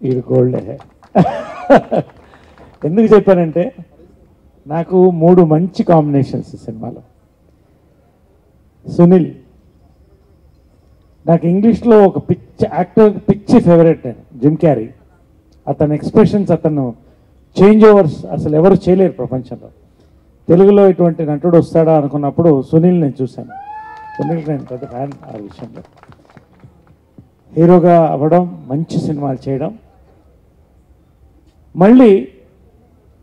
ఇది గోల్డ్. ఎందుకు చెప్పానంటే నాకు 3 మంచి కాంబినేషన్స్ ఈ సినిమాలో. సునీల్ నాకు ఇంగ్లీష్లో ఒక పిచ్చి ఫేవరెట్ నేను, జిమ్ క్యారీ. అతని ఎక్స్ప్రెషన్స్, అతను చేంజ్ ఓవర్స్ అసలు ఎవరు చేయలేరు ప్రపంచంలో. తెలుగులో ఇటువంటి నటుడు వస్తాడా అనుకున్నప్పుడు సునీల్ నేను చూశాను. సునీల్ నేను పెద్ద ఫ్యాన్ ఆ విషయంలో. హీరోగా అవ్వడం, మంచి సినిమాలు చేయడం. మళ్ళీ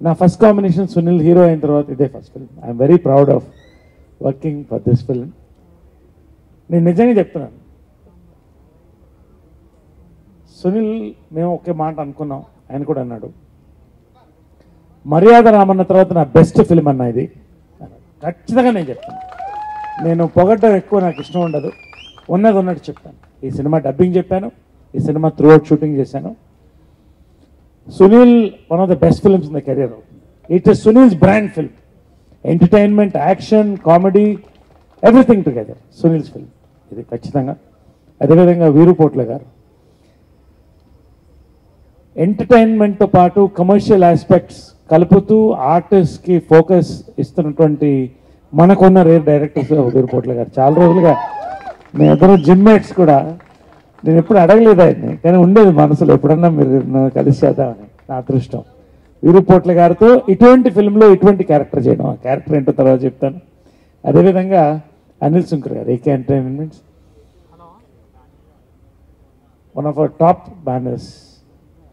నా ఫస్ట్ కాంబినేషన్ సునీల్ హీరో అయిన తర్వాత ఇదే first film. I'm very proud of working for this film. నేను నిజంగా చెప్తున్నాను, సునీల్ మేము ఒకే మాట అనుకున్నాం, ఆయన కూడా అన్నాడు, మర్యాద రామన్న తర్వాత నా బెస్ట్ ఫిల్మ్ అన్న ఇది. ఖచ్చితంగా నేను చెప్తాను. నేను పొగడ్డం ఎక్కువ నాకు ఇష్టం ఉండదు, ఉన్నది ఉన్నట్టు చెప్తాను. ఈ సినిమా డబ్బింగ్ చెప్పాను, ఈ సినిమా త్రూ అవుట్ షూటింగ్ చేశాను. Sunil one of the best films in the career. It is Sunil's brand film. Entertainment, action, comedy, everything together Sunil's film ఇది ఖచ్చితంగా. అదేవిధంగా వీరుపోట్ల గారు ఎంటర్టైన్మెంట్తో పాటు కమర్షియల్ ఆస్పెక్ట్స్ కలుపుతూ ఆర్టిస్ట్కి ఫోకస్ ఇస్తున్నటువంటి మనకున్న రేర్ డైరెక్టర్స్ వీరుపోట్ల గారు. చాలా రోజులుగా మీ ఇద్దరు జిమ్మేట్స్ కూడా, నేను ఎప్పుడు అడగలేదు ఆయన్ని, కానీ ఉండేది మనసులో ఎప్పుడన్నా మీరు కలిసి చేద్దామని. నా అదృష్టం వీరుపోట్ల గారితో ఇటువంటి ఫిల్మ్లో ఇటువంటి క్యారెక్టర్ చేయడం. ఆ క్యారెక్టర్ ఏంటో తర్వాత చెప్తాను. అదేవిధంగా అనిల్ సుంకర్ గారు, AK entertainments, one of our top banners.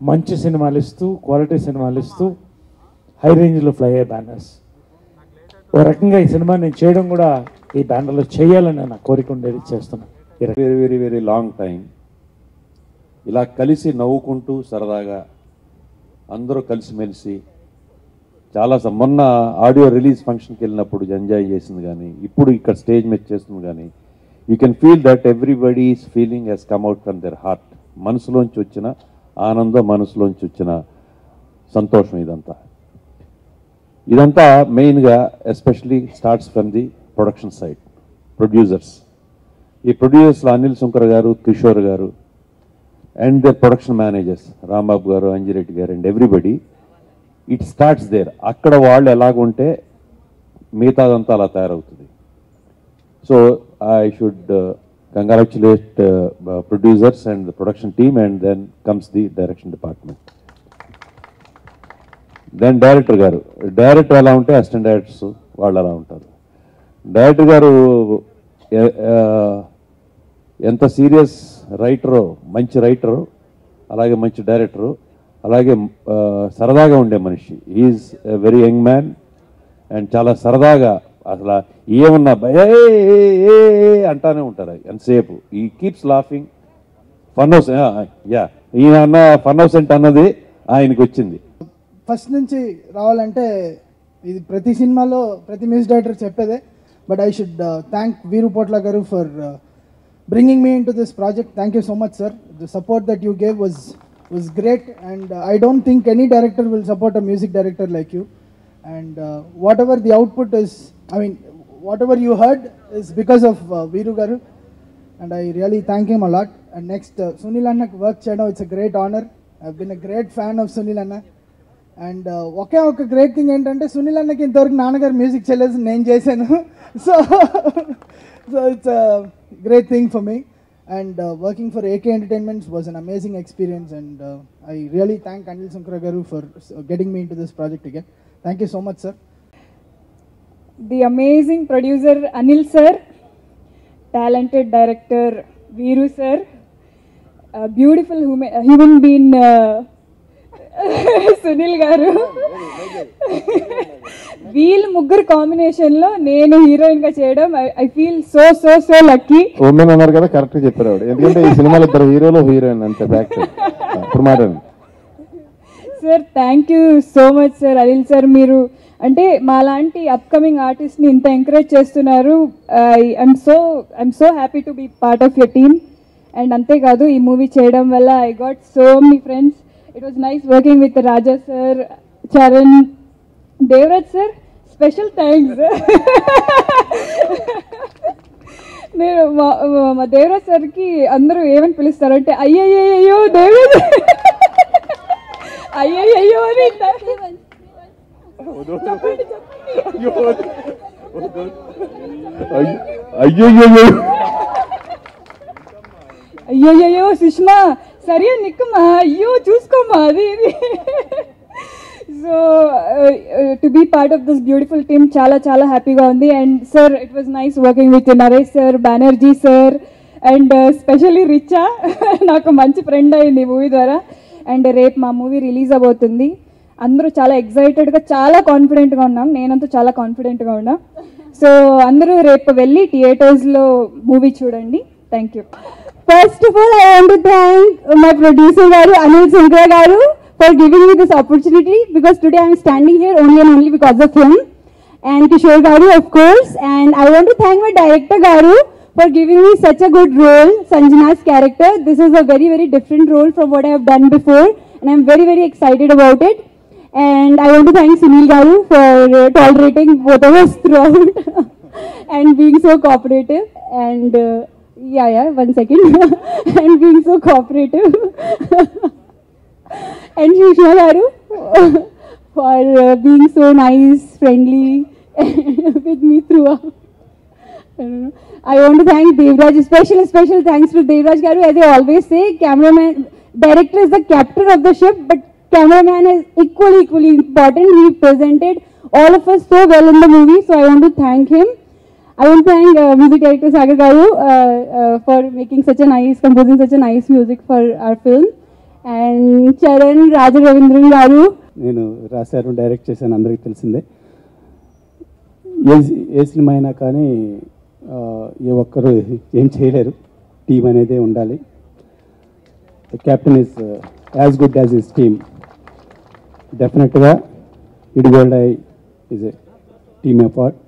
మంచి సినిమాలు ఇస్తూ, క్వాలిటీ సినిమాలు ఇస్తూ, హై రేంజ్లో ఫ్లై అయ్యే బ్యానర్స్. ఓ రకంగా ఈ సినిమా నేను చేయడం కూడా ఈ బ్యానర్లో చేయాలని నా కోరిక ఉండేది, చేస్తున్నాను. Very very very long time ఇలా కలిసి నవ్వుకుంటూ సరదాగా అందరూ కలిసిమెలిసి చాలా మొన్న ఆడియో రిలీజ్ ఫంక్షన్కి వెళ్ళినప్పుడు ఎంజాయ్ చేసింది, కానీ ఇప్పుడు ఇక్కడ స్టేజ్ మీద చేస్తుంది, కానీ you can feel that everybody is feeling he's come out from their heart. మనసులోంచి వచ్చిన ఆనందం, మనసులోంచి వచ్చిన సంతోషం. ఇదంతా మెయిన్గా especially starts from the production side, producers. ఈ ప్రొడ్యూసర్స్లో Anil Sunkar garu, Kishore garu and the production managers Rambabu garu, Anji Reddy garu and everybody. It starts there. అక్కడ వాళ్ళు ఎలాగుంటే మిగతాదంతా అలా తయారవుతుంది. So I should congratulate producers and the production team, and then comes the direction department. Then director గారు. Director ఎలా ఉంటే అసిస్టెంట్ డైరెక్టర్స్ వాళ్ళు అలా ఉంటారు. డైరెక్టర్ గారు ఎంత సీరియస్ రైటరో, మంచి రైటరు, అలాగే మంచి డైరెక్టరు, అలాగే సరదాగా ఉండే మనిషి. Is a very young man and చాలా సరదాగా అసలు ఏమన్నా అంటానే ఉంటారు ఎంతసేపు. ఈ keeps laughing. Fun house, yeah, ఈయన అన్న ఫన్ హౌస్ అంటే అన్నది ఆయనకి వచ్చింది. ఫస్ట్ నుంచి రావాలంటే ఇది ప్రతి సినిమాలో ప్రతి మ్యూజిక్ డైరెక్టర్ చెప్పేదే. బట్ ఐ షుడ్ థ్యాంక్ వీరు పోట్ల గారు for bringing me into this project. Thank you so much, sir. The support that you gave was great, and I don't think any director will support a music director like you. And whatever the output is, I mean, whatever you heard is because of Veeru Garu, and I really thank him a lot. And next, Sunil Anna work cheyadam, it's a great honor. I've been a great fan of Sunil Anna. And oka great thing entante Sunil Annaki intavaraku naanagaru music cheyaledu, nenu chesanu. So it's a great thing for me. And working for AK Entertainments was an amazing experience, and I really thank Anil Sunkara Garu for getting me into this project again. Thank you so much, sir. The amazing producer Anil sir, talented director Veeru sir, a beautiful human being Sunil Garu. వీళ్ళు ముగ్గురు combination లో నేను heroine గా చేయడం I feel so so so lucky. Women అన్నారు కదా, correct చెప్పారు ఆవిడ. ఎందుకంటే ఈ సినిమాలో ఇద్దరు హీరోలు హీరోయిన్ అంతే. బ్యాక్ ఇప్పుడు మాట్లాడండి sir. Thank you so much sir. Anil sir, మీరు అంటే మాలాంటి అప్కమింగ్ ఆర్టిస్ట్ని ఇంత ఎంకరేజ్ చేస్తున్నారు. I'm so happy to be part of your team. And అంతేకాదు ఈ మూవీ చేయడం వల్ల I got so many friends. It was nice working with Raja sir, Charan, Devaraj sir. Special thanks. నేను మా దేవరాజ్ సార్కి అందరూ ఏమని పిలుస్తారంటే అయ్యయ్యో దేవరాజ్, అయ్యయ్యో అని. అయ్యయ్యో సుష్మా సరే నిక్కమ్మా, అయ్యో చూసుకోమ్మా అది ఇది. So to be part of this beautiful team చాలా చాలా హ్యాపీగా ఉంది. And sir, it was nice working with Naresh sir, Banerjee sir, and specially Richa నాకు మంచి ఫ్రెండ్ అయింది మూవీ ద్వారా. అండ్ రేపు మా మూవీ రిలీజ్ అవబోతుంది. అందరూ చాలా ఎక్సైటెడ్గా, చాలా కాన్ఫిడెంట్గా ఉన్నాం. నేనంతా చాలా కాన్ఫిడెంట్గా ఉన్నా. సో అందరూ రేపు వెళ్ళి థియేటర్స్లో మూవీ చూడండి. Thank you. First of all, I want to thank my producer Garu, Anil Sunkara Garu, for giving me this opportunity, because today I am standing here only and only because of him, and Kishore Garu, of course. And I want to thank my director Garu for giving me such a good role, Sanjana's character. This is a very, very different role from what I have done before, and I am very, very excited about it. And I want to thank Sunil Garu for tolerating both of us throughout and being so cooperative. And yeah, 1 second. And being so cooperative. And Sushma Garu for being so nice, friendly with me throughout. I don't know. I want to thank Devraj. Special thanks to Devraj Garu. As I always say, cameraman, director is the captain of the ship, but cameraman is equally important. He presented all of us so well in the movie, so I want to thank him. I want to thank music director Sagar Garu for making composing such a nice music for our film. And Charan, Raja Ravindran Garu. నేను రాశాను, direct చేశాను, అందరికీ తెలిసిందే. ఏ cinema అయినా కానీ ఏ ఒక్కరు ఏం చేయలేరు, టీం అనేది ఉండాలి. The captain is as good as his team. డెఫినెట్గా ఇడిగోల్డ్ I is a team effort.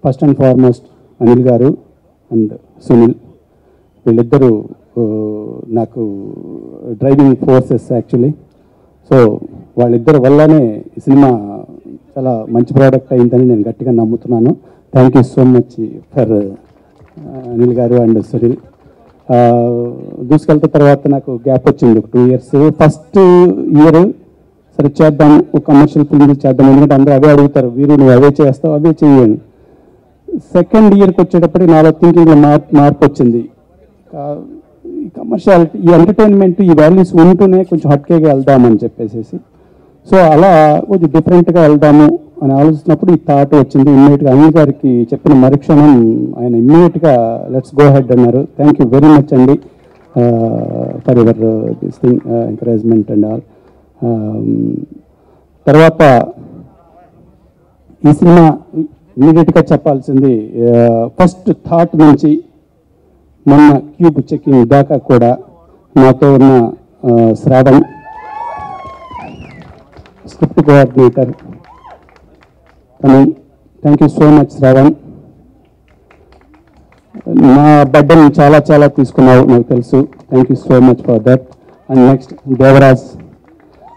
First and foremost Anil garu and Sunil, వీళ్ళిద్దరూ నాకు డ్రైవింగ్ ఫోర్సెస్ యాక్చువల్లీ. సో వాళ్ళిద్దరి వల్లనే ఈ సినిమా చాలా మంచి ప్రోడక్ట్ అయిందని నేను గట్టిగా నమ్ముతున్నాను. Thank you so much for Anil garu and Sunil. దూసుకెళ్తా తర్వాత నాకు గ్యాప్ వచ్చింది ఒక 2 years. ఫస్ట్ ఇయర్ సరే చేద్దాం, ఒక కమర్షియల్ ఫిల్మ్ చేద్దాం, ఎందుకంటే అందరూ అవే అడుగుతారు, వీరు నువ్వు అవే చేస్తావు, అవే చేయండి. సెకండ్ ఇయర్కి వచ్చేటప్పటికి నాలో థింకింగ్లో మార్పు వచ్చింది. ఈ కమర్షియాలిటీ, ఈ ఎంటర్టైన్మెంట్, ఈ వాల్యూస్ ఉంటూనే కొంచెం హట్కేగా వెళ్దామని చెప్పేసి, సో అలా కొంచెం డిఫరెంట్గా వెళ్దాము అని ఆలోచించినప్పుడు ఈ థాట్ వచ్చింది. ఇమ్మీడియట్గా అనిల్ గారికి చెప్పిన మరుక్షణం ఆయన ఇమ్మీడియట్గా లెట్స్ గో హెడ్ అన్నారు. థ్యాంక్ యూ వెరీ మచ్ అండి for your this thing encouragement and all. తర్వాత ఈ సినిమా ఇమ్మీడియట్గా చెప్పాల్సింది ఫస్ట్ థాట్ నుంచి మొన్న క్యూబ్ చెక్కింగ్ దాకా కూడా నాతో ఉన్న శ్రావణ్, స్క్రిప్ట్ కోఆర్డినేటర్ అని. Thank you so much Shravan. నా బడ్డని చాలా చాలా తీసుకున్నావు నాకు తెలుసు. Thank you so much for that. And next Devaraj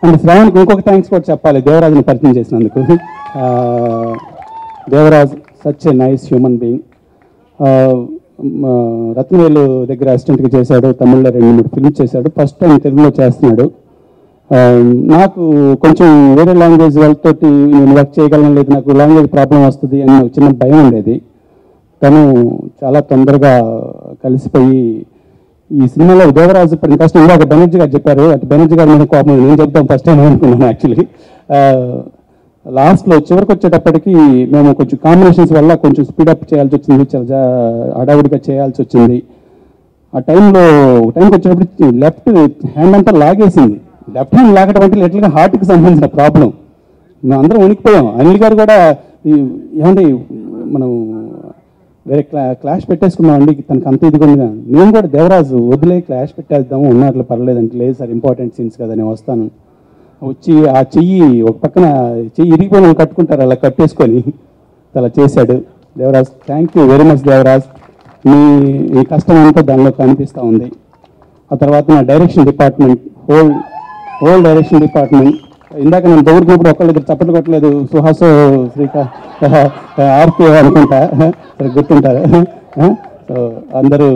and శ్రావణ్కి ఇంకొక థ్యాంక్స్ కూడా చెప్పాలి, దేవరాజ్ని పరిచయం చేసినందుకు. Devaraj such a nice human being. Rathnavelu దగ్గర అసిస్టెంట్గా చేశాడు, తమిళ్లో 2-3 ఫిల్మ్స్ చేశాడు, ఫస్ట్ టైం తెలుగులో చేస్తున్నాడు. నాకు కొంచెం వేరే లాంగ్వేజ్ వాళ్ళతోటి నేను వర్క్ చేయగలను, లేదు నాకు లాంగ్వేజ్ ప్రాబ్లం వస్తుంది అని నాకు చిన్న భయం ఉండేది. తను చాలా తొందరగా కలిసిపోయి ఈ సినిమాలో దేవరాజు పడిన కష్టం ఇందాక బెనర్జీ గారు చెప్పారు. అటు బెనర్జీ గారి మీద కోపం నేను చెప్తాం ఫస్ట్ టైం అనుకున్నాను. యాక్చువల్లీ లాస్ట్లో చివరికి వచ్చేటప్పటికి మేము కొంచెం కాంబినేషన్స్ వల్ల కొంచెం స్పీడప్ చేయాల్సి వచ్చింది, చాలా హడావుడిగా చేయాల్సి వచ్చింది. ఆ టైంకి వచ్చేటప్పుడు లెఫ్ట్ హ్యాండ్ అంతా లాగేసింది. లెఫ్ట్ హ్యాండ్ లాగడం అంటే లిటిల్గా హార్ట్కి సంబంధించిన ప్రాబ్లం. మేము అందరం వణికిపోయాం. అనిల్ గారు కూడా ఏమంటే మనం వేరే క్లాష్ పెట్టేసుకున్నామండి, తనకు అంత ఇదిగా. నేను కూడా దేవరాజు వదిలే క్లాష్ పెట్టేద్దాము ఉన్నట్లు పర్లేదంటే, లేదు సార్ ఇంపార్టెంట్ సీన్స్ కదా నేను వస్తాను. వచ్చి ఆ చెయ్యి ఒక పక్కన చెయ్యి ఇరిగిపోయిన కట్టుకుంటారు, అలా కట్టేసుకొని అలా చేశాడు Devaraj. Thank you very much Devaraj. మీ కష్టం అంతా దానిలో కనిపిస్తూ ఉంది. ఆ తర్వాత నా direction department, whole direction department. ఇందాక నేను దొరికినప్పుడు ఒకళ్ళిద్దరు చప్పట్లు కొట్టలేదు, సుహాస్ ఆర్కే అనుకుంటా, సరే గుర్తుంటారు. సో అందరూ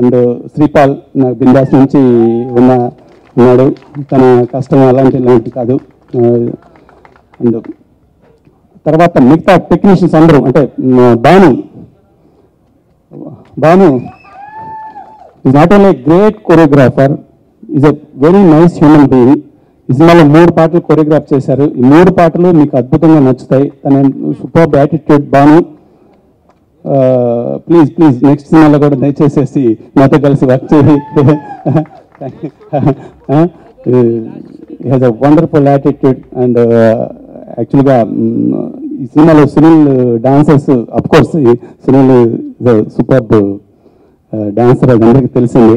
అండ్ శ్రీపాల్ నాకు బిందాస్ నుంచి ఉన్నాడు, తన కష్టం అలాంటి కాదు. అండ్ తర్వాత మిగతా టెక్నీషియన్స్ అందరూ, అంటే Bhanu is not only great choreographer, is a very nice human being. ఈ సినిమాలో 3 పాటలు కొరియోగ్రాఫ్ చేశారు. ఈ 3 పాటలు మీకు అద్భుతంగా నచ్చుతాయి. తన super attitude Bhanu. Please next సినిమాలో కూడా దయచేసేసి నాతో కలిసి వర్క్ చేయి. Has a wonderful attitude. And యాక్చువల్గా ఈ సినిమాలో Sunil dancers, of course Sunil super dancer, అది అందరికీ తెలిసింది.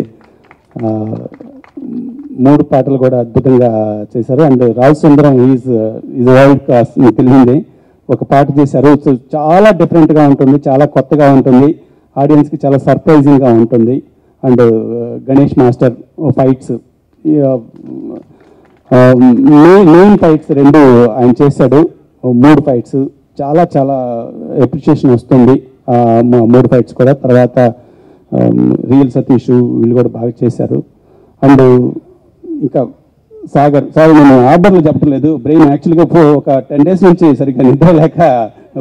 3 పాటలు కూడా అద్భుతంగా చేశారు. And Raj Sundaram is world class, మీకు తెలిసింది. ఒక పాట చేశారు, సో చాలా డిఫరెంట్గా ఉంటుంది, చాలా కొత్తగా ఉంటుంది, ఆడియన్స్కి చాలా సర్ప్రైజింగ్గా ఉంటుంది. And Ganesh master fights, main fights 2 ఆయన చేశాడు. 3 ఫైట్స్ చాలా చాలా అప్రిషియేషన్ వస్తుంది 3 ఫైట్స్ కూడా. తర్వాత రియల్ సతీష్ వీళ్ళు కూడా బాగా చేశారు. అండ్ ఇంకా సాగర్ నేను ఆర్డర్లు చెప్పలేదు, బ్రెయిన్ యాక్చువల్గా ఒక 10 days నుంచి సరిగ్గా నిద్ర లేక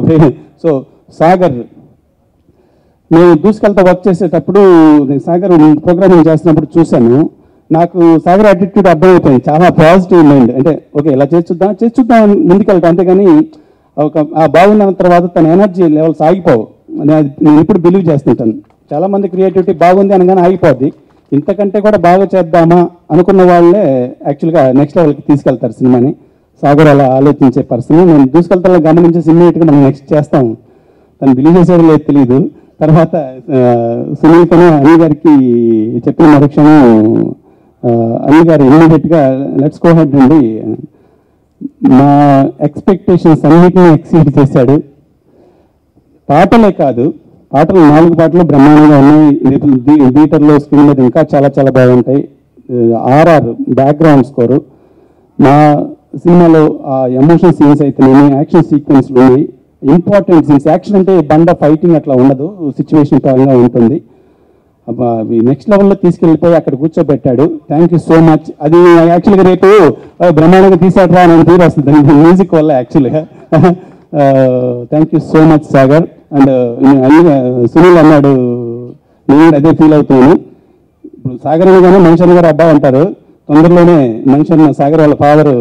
బ్రెయిన్. సో సాగర్ నేను దూసుకెళ్తా వర్క్ చేసేటప్పుడు నేను సాగర్ ప్రోగ్రామింగ్ చేస్తున్నప్పుడు చూశాను. నాకు సాగర్ యాటిట్యూడ్ అర్థమైపోయింది, చాలా పాజిటివ్ మైండ్. అంటే ఓకే ఇలా చేసి ముందుకెళ్తాం, అంతేగాని బాగున్న తర్వాత తన ఎనర్జీ లెవెల్స్ ఆగిపోవు. నేను ఇప్పుడు బిలీవ్ చేస్తుంటాను. చాలామంది క్రియేటివిటీ బాగుంది అనగానే ఆగిపోద్ది. ఇంతకంటే కూడా బాగా చేద్దామా అనుకున్న వాళ్ళే యాక్చువల్గా నెక్స్ట్ లెవెల్కి తీసుకెళ్తారు సినిమాని. సాగర్ అలా ఆలోచించే పర్సన్. నేను దూసుకెళ్తా గమనించేసి ఇమ్మీడియట్గా మనం నెక్స్ట్ చేస్తాం. తను బిలీవ్ చేసేది లేదు తెలియదు. తర్వాత సునీల్ తను అనిల్ గారికి చెప్పిన మరుక్షణం అనిల్ గారు ఇమ్మీడియట్గా లెట్స్ గో హెడ్ అండి, మా ఎక్స్పెక్టేషన్స్ అన్నిటినీ ఎక్సీడ్ చేశాడు. పాటలే కాదు, పాటలు 4 పాటలు బ్రహ్మాండంగా ఉన్నాయి. థియేటర్లో స్క్రీన్ మీద ఇంకా చాలా చాలా బాగుంటాయి. ఆర్ఆర్ బ్యాక్గ్రౌండ్ స్కోరు, మా సినిమాలో ఆ ఎమోషన్ సీన్స్ అయితేనేమి, యాక్షన్ సీక్వెన్స్లు ఉన్నాయి, ఇంపార్టెంట్ సీన్స్. యాక్షన్ అంటే బండ ఫైటింగ్ అట్లా ఉండదు, సిచ్యువేషన్ పరంగా ఉంటుంది. నెక్స్ట్ లెవెల్లో తీసుకెళ్ళిపోయి అక్కడ కూర్చోబెట్టాడు. Thank you so much. అది యాక్చువల్గా రేపు బ్రహ్మాండంగా తీసాడు అని తీరు వస్తుంది మ్యూజిక్ వల్ల యాక్చువల్గా. Thank you so much Sagar. And Sunil అన్నాడు, నేను అదే ఫీల్ అవుతున్నాను. ఇప్పుడు సాగర్ అనగానే మనిషి గారు అబ్బాయి అంటారు, తొందరలోనే మనిషి సాగర్ వాళ్ళ ఫాదర్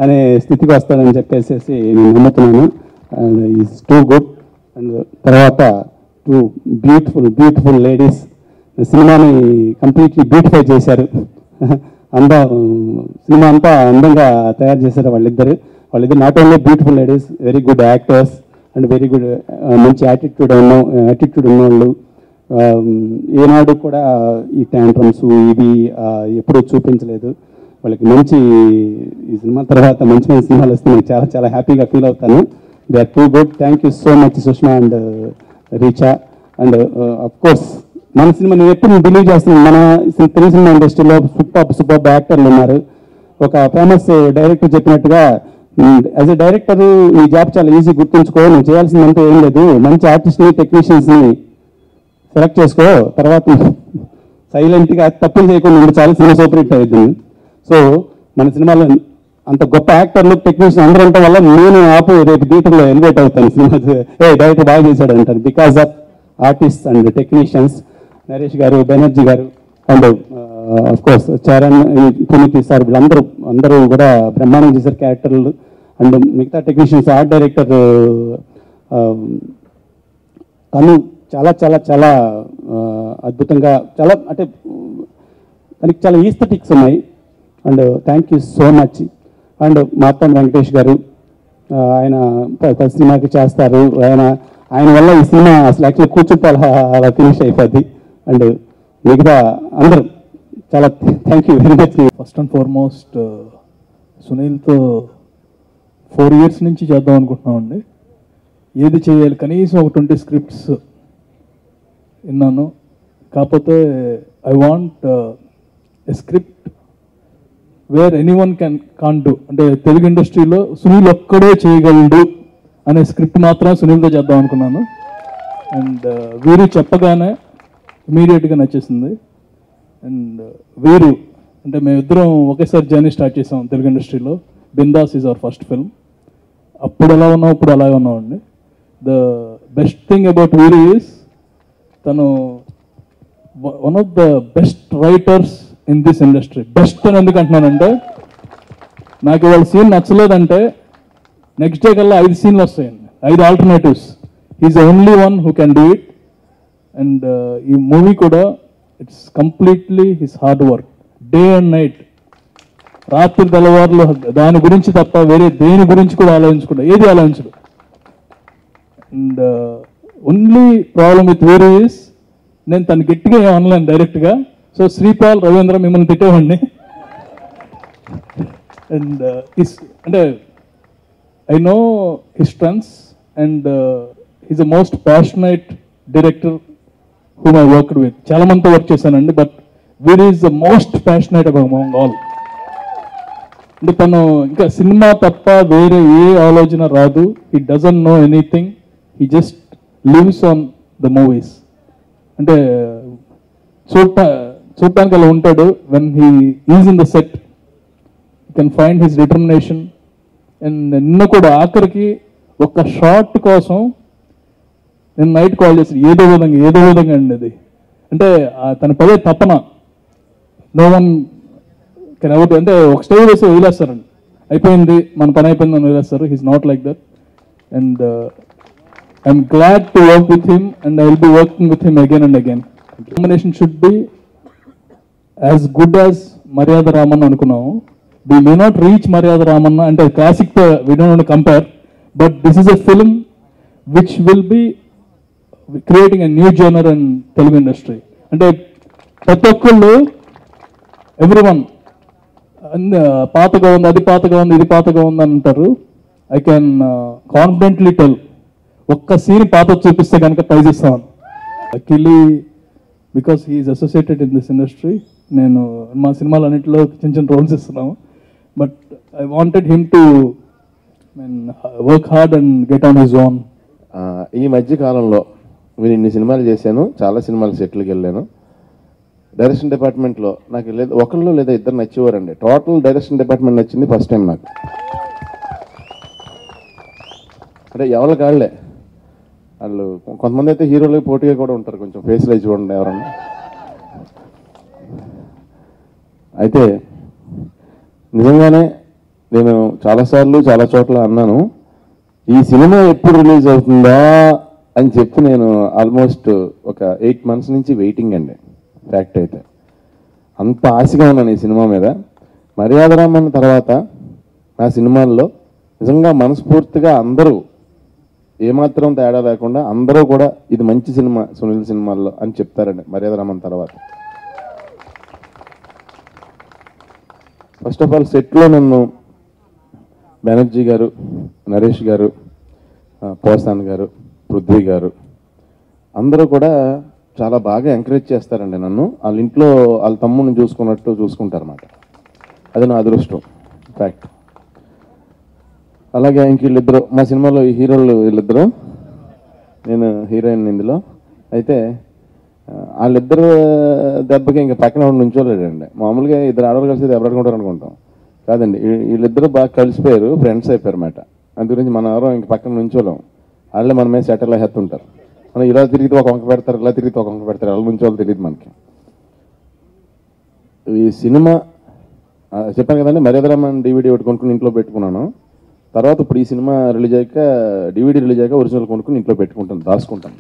అనే స్థితికి వస్తాడని చెప్పేసి నేను నమ్ముతున్నాను. And is too good. And తర్వాత టూ బ్యూటిఫుల్ లేడీస్ సినిమాని కంప్లీట్లీ బ్యూటిఫై చేశారు. సినిమా అంతా అందంగా తయారు చేశారు వాళ్ళిద్దరు not only beautiful ladies, very good actors and very good మంచి యాటిట్యూడ్ ఉన్నవాళ్ళు. ఏనాడు కూడా ఈ ట్యాంట్రమ్స్ ఇవి ఎప్పుడూ చూపించలేదు. వాళ్ళకి మంచి ఈ సినిమా తర్వాత మంచి సినిమాలు వస్తే నేను చాలా చాలా హ్యాపీగా ఫీల్ అవుతాను. They are too good. Thank you so much Sushma and Richa. And of course మన సినిమా నేను ఎప్పుడు బిలీవ్ చేస్తున్నాను, మన తెలుగు సినిమా ఇండస్ట్రీలో సూపర్ యాక్టర్లు ఉన్నారు. ఒక ఫేమస్ డైరెక్టర్ చెప్పినట్టుగా యాజ్ ఎ డైరెక్టర్ నీ జాబ్ చాలా ఈజీ, గుర్తుంచుకో. నువ్వు చేయాల్సిందంటే ఏం లేదు, మంచి ఆర్టిస్ట్ని టెక్నీషియన్స్ని సెలెక్ట్ చేసుకో, తర్వాత సైలెంట్గా తప్పులు చేయకుండా ఉండి చాలా సినిమా సూపర్ హిట్ అవుతుంది. సో మన సినిమాలో అంత గొప్ప యాక్టర్లు టెక్నీషియన్ అందరూ ఉండటం వల్ల నేను రేపు థియేటర్లో ఎలివేట్ అవుతాను. సినిమా డైరెక్టర్ బాగా చేశాడు అంటారు because of artist and technicians. Naresh గారు, బెనర్జీ గారు and of course Charan, Puneeth sir వీళ్ళందరూ కూడా బ్రహ్మాండం చేశారు క్యారెక్టర్లు. అండ్ మిగతా టెక్నీషియన్స్, ఆర్ట్ డైరెక్టర్ తను చాలా చాలా చాలా అద్భుతంగా, చాలా అంటే తనకి చాలా ఈస్థెటిక్స్ ఉన్నాయి. And thank you so much. And Marthanda Venkatesh garu, ఆయన ప్రతి సినిమాకి చేస్తారు. ఆయన వల్ల ఈ సినిమా అసలు యాక్చువల్లీ కూర్చుంటే అలా ఫినిష్ అయిపోద్ది. అండ్ మిగతా అందరూ చాలా thank you very much. First and foremost సునీల్తో 4 years నుంచి చేద్దాం అనుకుంటున్నామండి. ఏది చేయాలి కనీసం ఒక 20 scripts విన్నాను. కాకపోతే I want a script where anyone can do, అంటే తెలుగు ఇండస్ట్రీలో సునీల్ ఒక్కడే చేయగలడు అనే స్క్రిప్ట్ మాత్రం సునీల్తో చేద్దాం అనుకున్నాను. అండ్ వీరు చెప్పగానే ఇమీడియట్గా నచ్చేసింది. అండ్ వీరు అంటే మేమిద్దరం ఒకేసారి జర్నీ స్టార్ట్ చేసాం తెలుగు ఇండస్ట్రీలో. Bindaas is our first film. అప్పుడు ఎలా ఉన్నాం, ఇప్పుడు అలాగే ఉన్నామండి. ద బెస్ట్ థింగ్ అబౌట్ వీరు ఈజ్ తను one of the best writers in this industry. Best అని ఎందుకు అంటున్నానంటే, నాకు ఇవాళ సీన్ నచ్చలేదంటే నెక్స్ట్ డే కల్లా 5 scenes వస్తాయండి, 5 alternatives. He's the only one who can do it. And ఈ మూవీ కూడా it's completely his hard work, day and night, రాత్రి తెల్లవారులు దాని గురించి తప్ప వేరే దేని గురించి కూడా ఏది ఆలోచించడు. అండ్ ఓన్లీ ప్రాబ్లం విత్ వీరు ఈస్ నేను తను గట్టిగా ఏం అనలేను డైరెక్ట్గా. సో శ్రీపాల్, రవీంద్ర మిమ్మల్ని తిట్టేవాడిని. అండ్ అంటే I know his strengths and he's the most passionate director whom I worked with. చాలా మందితో వర్క్ చేశానండి, but Veer is the most passionate among all. అంటే తను ఇంకా సినిమా తప్ప వేరే ఏ ఆలోచన రాదు. He doesn't know anything, he just lives on the movies. అంటే చూడటానికి అలా ఉంటాడు. When he is in the set you can find his determination. And నిన్న కూడా ఆఖరికి ఒక షార్ట్ కోసం నేను నైట్ కాల్ చేసి ఏదో విధంగా అండి అది. అంటే తన పదే తపన నో వన్ కెన్ ఎవర్, అంటే ఒక స్టేజ్ వేసి వదిలేస్తారండి, అయిపోయింది మన పని అయిపోయింది అని వదిలేస్తారు. He's not like that. And I'm glad to work with him and I will be working with him again and again. Combination should be as good as మర్యాద రామన్న అనుకున్నాము. వి may not reach Maryada Ramanna, అంటే classic we don't compare, but this is a film which will be creating a new genre in Telugu industry. అంటే ప్రతి ఒక్కళ్ళు everyone పాతగా ఉంది, అది పాతగా ఉంది, ఇది పాతగా ఉంది అని అంటారు. ఐ కెన్ కాన్ఫిడెంట్లీ టెల్, ఒక్క సీన్ పాత చూపిస్తే కనుక ప్రైజ్ ఇస్తాను. అఖిలీ because he is associated in this industry. నేను మా సినిమాలు అన్నింటిలో చిన్న రోల్స్ ఇస్తున్నాము, but I wanted him to work hard and get on his own. ఈ మధ్య కాలంలో నేను ఇన్ని సినిమాలు చేశాను, చాలా సినిమాలు సెటిల్కి వెళ్ళాను. డైరెక్షన్ డిపార్ట్మెంట్లో నాకు ఒకళ్ళు లేదా ఇద్దరు నచ్చేవారండి. టోటల్ డైరెక్షన్ డిపార్ట్మెంట్ నచ్చింది ఫస్ట్ టైం నాకు. అంటే ఎవరి కాళ్ళే వాళ్ళు, కొంతమంది అయితే హీరోలకి పోటీగా కూడా ఉంటారు, కొంచెం ఫేస్లో చూడండి ఎవరన్నా. అయితే నిజంగానే నేను చాలాసార్లు చాలా చోట్ల అన్నాను, ఈ సినిమా ఎప్పుడు రిలీజ్ అవుతుందా అని చెప్పి నేను ఆల్మోస్ట్ ఒక 8 months నుంచి వెయిటింగ్ అండి. ఫ్యాక్ట్ అయితే అంత ఆశగా ఉన్నాను ఈ సినిమా మీద. మర్యాదరామన్ తర్వాత నా సినిమాల్లో నిజంగా మనస్ఫూర్తిగా అందరూ ఏమాత్రం తేడా లేకుండా అందరూ కూడా ఇది మంచి సినిమా సునీల్ సినిమాల్లో అని చెప్తారండి మర్యాదరామన్ తర్వాత. ఫస్ట్ ఆఫ్ ఆల్ సెట్లో నన్ను బెనర్జీ గారు, నరేష్ గారు, పోసాన్ గారు, పృథ్వీ గారు అందరూ కూడా చాలా బాగా ఎంకరేజ్ చేస్తారండి నన్ను. వాళ్ళ ఇంట్లో వాళ్ళ తమ్ముడిని చూసుకున్నట్టు చూసుకుంటారన్నమాట. అది నా అదృష్టం ఫ్యాక్ట్. అలాగే ఇంక వీళ్ళిద్దరు మా సినిమాలో ఈ హీరోలు వీళ్ళిద్దరు, నేను హీరోయిన్ ఇందులో. అయితే వాళ్ళిద్దరు దెబ్బకి ఇంకా పక్కన నుంచోలేడండి. మామూలుగా ఇద్దరు ఆడవాళ్ళు కలిసి దెబ్బలాడుకుంటారు అనుకుంటాం, కాదండి వీళ్ళిద్దరు బాగా కలిసిపోయారు, ఫ్రెండ్స్ అయిపోయారు అన్నమాట. అందు గురించి మనం ఎవరో ఇంక పక్కన నుంచోలేం, వాళ్ళే మన మీద సెటిల్ అయ్యేస్తుంటారు. మనం ఇలా తిరిగితే ఒక వంక పెడతారు, ఇలా తిరిగితే ఒక వంక పెడతారు, వాళ్ళ నుంచోళ్ళు తెలియదు మనకి. ఈ సినిమా చెప్పాను కదండి, మర్యాదరామన్ DVD ఒకటి కొనుక్కుని ఇంట్లో పెట్టుకున్నాను. తర్వాత ఇప్పుడు ఈ సినిమా రిలీజ్ అయ్యాక DVD రిలీజ్ అయ్యాక ఒరిజినల్ కొనుక్కుని ఇంట్లో పెట్టుకుంటాను, దాచుకుంటాను.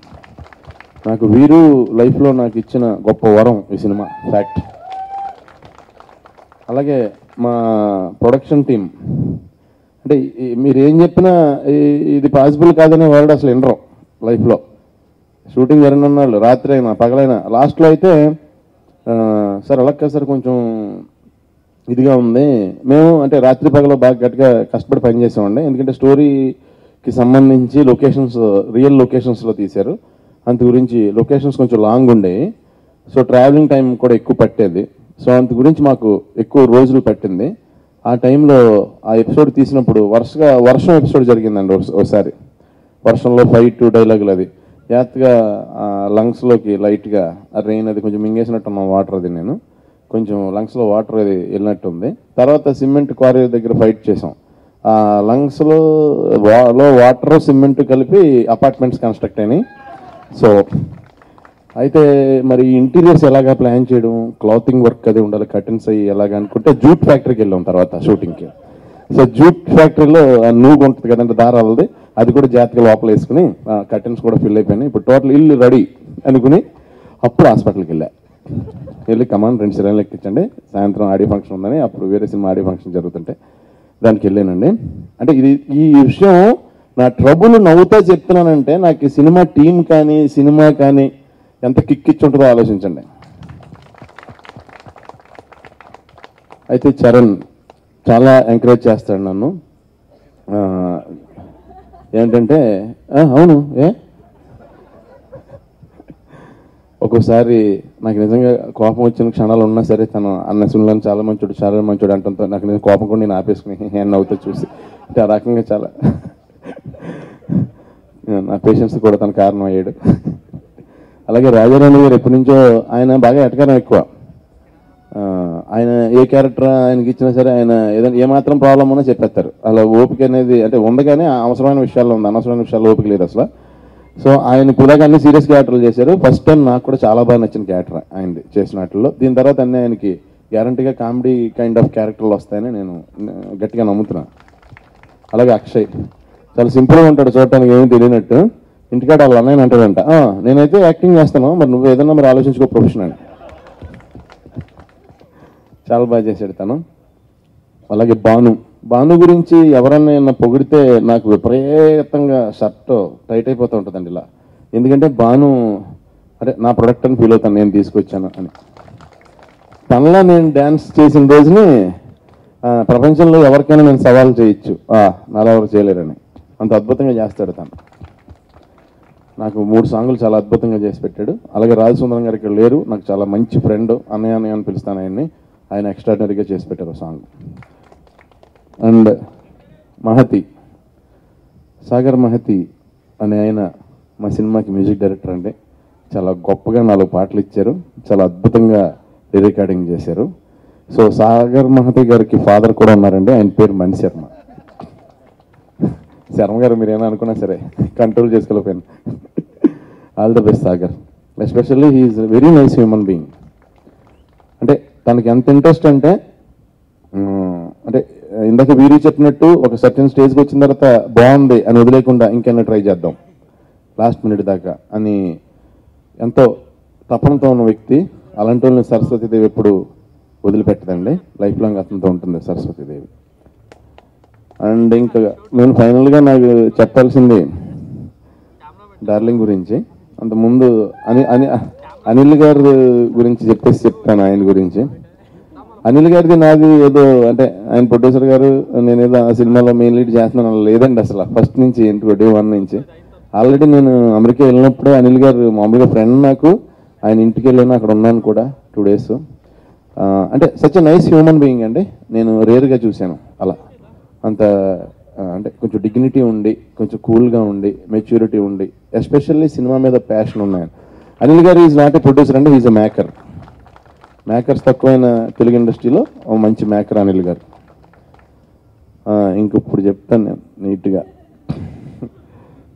నాకు వీరు లైఫ్లో నాకు ఇచ్చిన గొప్ప వరం ఈ సినిమా ఫ్యాక్ట్. అలాగే మా ప్రొడక్షన్ టీం, అంటే మీరు ఏం చెప్పినా ఇది పాసిబుల్ కాదనే వర్డ్ అసలు వినరు లైఫ్లో. షూటింగ్ జరిగిన వాళ్ళు రాత్రి అయినా పగలైనా, లాస్ట్లో అయితే సార్ అలా కాదు సార్ కొంచెం ఇదిగా ఉంది, మేము అంటే రాత్రి పగలు బాగా గట్టిగా కష్టపడి పనిచేసామండి. ఎందుకంటే స్టోరీకి సంబంధించి లొకేషన్స్ రియల్ లొకేషన్స్లో తీశారు, అంత గురించి లొకేషన్స్ కొంచెం లాంగ్ ఉండేవి. సో ట్రావెలింగ్ టైం కూడా ఎక్కువ పట్టేది. సో అంత గురించి మాకు ఎక్కువ రోజులు పట్టింది. ఆ టైంలో ఆ ఎపిసోడ్ తీసినప్పుడు వర్షం ఎపిసోడ్ జరిగిందండి ఒకసారి. వర్షంలో ఫైట్ డైలాగులు అది జాగ్రత్తగా లంగ్స్లోకి లైట్గా రెయిన్ అది కొంచెం మింగేసినట్టు ఉన్నాం, వాటర్ అది నేను కొంచెం లంగ్స్లో వాటర్ అది వెళ్ళినట్టుంది. తర్వాత సిమెంట్ క్వారీ దగ్గర ఫైట్ చేసాం. ఆ లంగ్స్లో వాటర్ సిమెంట్ కలిపి అపార్ట్మెంట్స్ కన్స్ట్రక్ట్ అయినాయి. సో అయితే మరి ఇంటీరియర్స్ ఎలాగా ప్లాన్ చేయడం, క్లాతింగ్ వర్క్ అది ఉండాలి, కర్టన్స్ అయ్యి ఎలాగ అనుకుంటే జూట్ ఫ్యాక్టరీకి వెళ్ళాం తర్వాత షూటింగ్కి. సో జూట్ ఫ్యాక్టరీలో నూగు ఉంటుంది కదంటే దారాలది, అది కూడా జాగ్రత్తగా లోపల వేసుకుని కర్టన్స్ కూడా ఫిల్ అయిపోయినాయి. ఇప్పుడు టోటల్ ఇల్లు రెడీ అనుకుని అప్పుడు హాస్పిటల్కి వెళ్ళి కమాండ్ 2 సిలిండర్లు ఎక్కించండి, సాయంత్రం ఆడియో ఫంక్షన్ ఉందని, అప్పుడు వేరే సినిమా ఆడియో ఫంక్షన్ జరుగుతుంటే దానికి వెళ్ళానండి. అంటే ఈ విషయం నా ట్రబుల్ నవ్వుతా చెప్తున్నానంటే నాకు ఈ సినిమా టీం కానీ సినిమా కానీ ఎంత కిక్కిచ్చి ఉంటుందో ఆలోచించండి. అయితే చరణ్ చాలా ఎంకరేజ్ చేస్తాడు నన్ను. ఏంటంటే అవును ఒక్కోసారి నాకు నిజంగా కోపం వచ్చిన క్షణాలు ఉన్నా సరే తను సునీల్ చాలా మంచోడు అంటంతో నాకు నేను కోపం కూడా నేను ఆపేసుకుని హ్యాండ్ అవుతా చూసి అంటే ఆ రకంగా చాలా నా పేషెన్స్ కూడా తన కారణం అయ్యాడు. అలాగే రాజారాణి గారు ఎప్పటి నుంచో ఆయన బాగా ఎటకారం ఎక్కువ. ఆయన ఏ క్యారెక్టర్ ఆయనకి ఇచ్చినా సరే ఆయన ఏదైనా ఏమాత్రం ప్రాబ్లం ఉన్నా చెప్పేస్తారు. అలా ఓపిక అనేది అంటే ఉంది, కానీ అవసరమైన విషయాల్లో ఉంది, అనవసరమైన విషయాల్లో ఓపిక లేదు అసలు. సో ఆయన ఇప్పుడు దాకా అన్ని సీరియస్ క్యారెక్టర్లు చేశారు. ఫస్ట్ టైం నాకు కూడా చాలా బాగా నచ్చిన క్యారెక్టర్ ఆయనది చేసిన వాటిల్లో. దీని తర్వాత అన్నీ ఆయనకి గ్యారంటీగా కామెడీ కైండ్ ఆఫ్ క్యారెక్టర్లు వస్తాయని నేను గట్టిగా నమ్ముతున్నాను. అలాగే అక్షయ్ చాలా సింపుల్గా ఉంటాడు, చూడటానికి ఏమీ తెలియనట్టు. ఇంటికాడ వాళ్ళ అన్నయ్య అంటాడంట, నేనైతే యాక్టింగ్ చేస్తాను, మరి నువ్వు ఏదన్నా మరి ఆలోచించుకో ప్రొఫెషన్ అని. చాలా బాగా చేశాడు తను. అలాగే భాను గురించి ఎవరన్నా పొగిడితే నాకు విపరీతంగా షర్ట్ టైట్ అయిపోతూ ఉంటుందండి ఇలా. ఎందుకంటే భాను అరే నా ప్రొడక్ట్ అని ఫీల్ అవుతాను నేను తీసుకొచ్చాను అని. తనలా నేను డ్యాన్స్ చేసిన రోజుని ప్రపంచంలో ఎవరికైనా నేను సవాల్ చేయొచ్చు, నాలా ఎవరు చేయలేరని. అంత అద్భుతంగా చేస్తాడు తను. నాకు 3 సాంగులు చాలా అద్భుతంగా చేసి పెట్టాడు. అలాగే రాజసుందరం గారు ఇక్కడ లేరు, నాకు చాలా మంచి ఫ్రెండ్, అన్నయ్య అని పిలుస్తాను ఆయన్ని. ఆయన ఎక్స్ట్రాడినరీగా చేసి పెట్టారు సాంగ్. అండ్ సాగర్ మహతి అనే ఆయన మా సినిమాకి మ్యూజిక్ డైరెక్టర్ అండి. చాలా గొప్పగా 4 పాటలు ఇచ్చారు, చాలా అద్భుతంగా రికార్డింగ్ చేశారు. సో సాగర్ మహతి గారికి ఫాదర్ కూడా ఉన్నారండి, ఆయన పేరు మణి శర్మ గారు. మీరు ఏమైనా అనుకున్నా సరే కంట్రోల్ చేసుకోలేకపోయాను. All the best Sagar. Especially he is very nice human being. అంటే తనకి ఎంత ఇంట్రెస్ట్ అంటే ఇందాక వీరు చెప్పినట్టు ఒక సర్టెన్ స్టేజ్కి వచ్చిన తర్వాత బాగుంది అని వదిలేకుండా ఇంకైనా ట్రై చేద్దాం లాస్ట్ మినిట్ దాకా అని ఎంతో తపనతో ఉన్న వ్యక్తి. అలాంటి వాళ్ళని సరస్వతీదేవి ఎప్పుడు వదిలిపెట్టదండి, లైఫ్ లాంగ్ అతనితో ఉంటుంది సరస్వతీదేవి. అండ్ ఇంకా నేను ఫైనల్గా నాకు చెప్పాల్సింది డార్లింగ్ గురించి. అంతకుముందు అనిల్ గారి గురించి చెప్తాను. ఆయన గురించి అనిల్ గారిది నాది ఏదో అంటే ఆయన ప్రొడ్యూసర్ గారు నేనేదో ఆ సినిమాలో మెయిన్ లీడ్ చేస్తున్నాను లేదండి. అసలు ఫస్ట్ నుంచి డే 1 నుంచి ఆల్రెడీ నేను అమెరికా వెళ్ళినప్పుడే అనిల్ గారు మామూలుగా ఫ్రెండ్ నాకు, ఆయన ఇంటికి వెళ్ళాను, అక్కడ ఉన్నాను కూడా 2 days. అంటే సచ్ నైస్ హ్యూమన్ బీయింగ్ అండి. నేను రేర్గా చూశాను అలా. అంత అంటే కొంచెం డిగ్నిటీ ఉండి, కొంచెం కూల్గా ఉండి, మెచ్యూరిటీ ఉండి, ఎస్పెషల్లీ సినిమా మీద ప్యాషన్ ఉన్నాయని. Anil garu is not a producer అండి, ఈజ్ ఎ మేకర్. మేకర్స్ తక్కువైన తెలుగు ఇండస్ట్రీలో ఓ మంచి మేకర్ అనిల్ గారు. ఇంకొప్పుడు చెప్తాను నేను నీట్గా.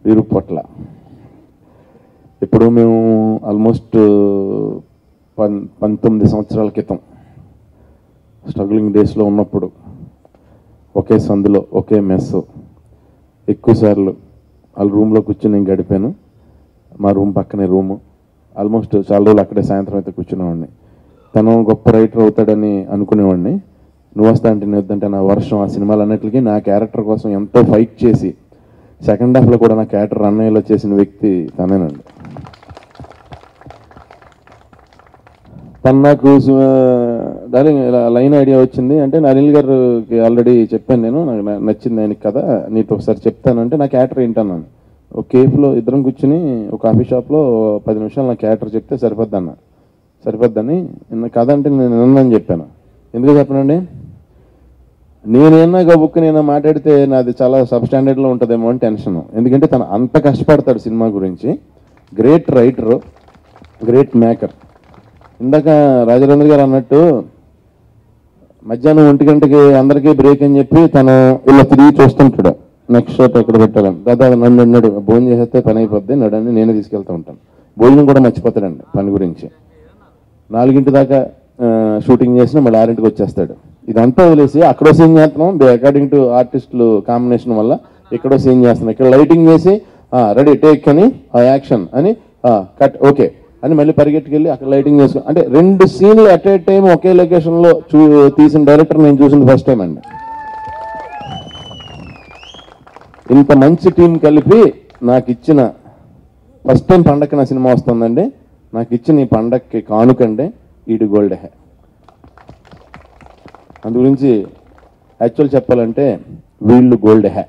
వీరుపొట్ల ఇప్పుడు మేము ఆల్మోస్ట్ 19 సంవత్సరాల క్రితం స్ట్రగ్లింగ్ డేస్లో ఉన్నప్పుడు ఒకే సందులో ఒకే మెస్ ఎక్కువసార్లు వాళ్ళ రూమ్లో కూర్చొని నేను గడిపాను. మా రూమ్ పక్కనే రూము. ఆల్మోస్ట్ చాలా రోజులు అక్కడే సాయంత్రం అయితే కూర్చునేవాడిని. తను గొప్ప రైటర్ అవుతాడని అనుకునేవాడిని. నువ్వు వస్తా అంటే నేను వద్దంటే నా వర్షం ఆ సినిమాలు అన్నిటికీ నా క్యారెక్టర్ కోసం ఎంతో ఫైట్ చేసి సెకండ్ హాఫ్లో కూడా నా క్యారెక్టర్ అన్నయ్యలో చేసిన వ్యక్తి తనేనండి. తను నాకు డార్లింగ్ ఇలా లైన్ ఐడియా వచ్చింది అంటే అనిల్ గారికి ఆల్రెడీ చెప్పాను నేను, నాకు నచ్చింది ఆయనకి కదా, నీతో ఒకసారి చెప్తానంటే నా క్యారెక్టర్ ఏంటన్నాను. ఒక కేఫ్లో ఇద్దరం కూర్చుని ఒక కాఫీ షాప్లో 10 నిమిషాలు నా క్యారెక్టర్ చెప్తే సరిపోద్దని కథ అంటే నేను విన్నానని చెప్పాను. ఎందుకు చెప్పనండి, నేనేనా గబుక్కు నేను మాట్లాడితే నాది చాలా సబ్ స్టాండర్డ్లో ఉంటుందేమో అని టెన్షన్. ఎందుకంటే తను అంత కష్టపడతాడు సినిమా గురించి. Great writer, great maker. ఇందాక రాజేంద్ర గారు అన్నట్టు మధ్యాహ్నం 1 గంటకి అందరికీ బ్రేక్ అని చెప్పి తను ఇలా తిరిగి చూస్తుంటాడు నెక్స్ట్ షాట్ ఎక్కడ పెట్టాలని. దాదాపు నన్ను అన్నాడు భోజనం చేసేస్తే పని అయిపోద్ది నడని నేనే తీసుకెళ్తూ ఉంటాను. భోజనం కూడా మర్చిపోతాడండి పని గురించి. 4 గంటల దాకా షూటింగ్ చేసినా మళ్ళీ 6 వచ్చేస్తాడు. ఇదంతా వదిలేసి అక్కడో సీన్ చేస్తున్నాం అకార్డింగ్ టు ఆర్టిస్టులు కాంబినేషన్ వల్ల ఎక్కడో సీన్ చేస్తున్నాం. ఇక్కడ లైటింగ్ వేసి రెడీ టేక్ అని యాక్షన్ అని కట్ ఓకే అని మళ్ళీ పరిగెట్టుకెళ్ళి అక్కడ లైటింగ్ చేసుకుని అంటే 2 సీన్లు అట్ ఏ టైం ఒకే లొకేషన్లో తీసిన డైరెక్టర్ నేను చూసింది ఫస్ట్ టైం అండి. ఇంత మంచి టీం కలిపి నాకు ఇచ్చిన ఫస్ట్ టైం పండగకి నా సినిమా వస్తుందండి. నాకు ఇచ్చిన ఈ పండగకి కానుకండి ఈడు గోల్డ్ హే. అందు గురించి యాక్చువల్ చెప్పాలంటే వీళ్ళు గోల్డ్ హే.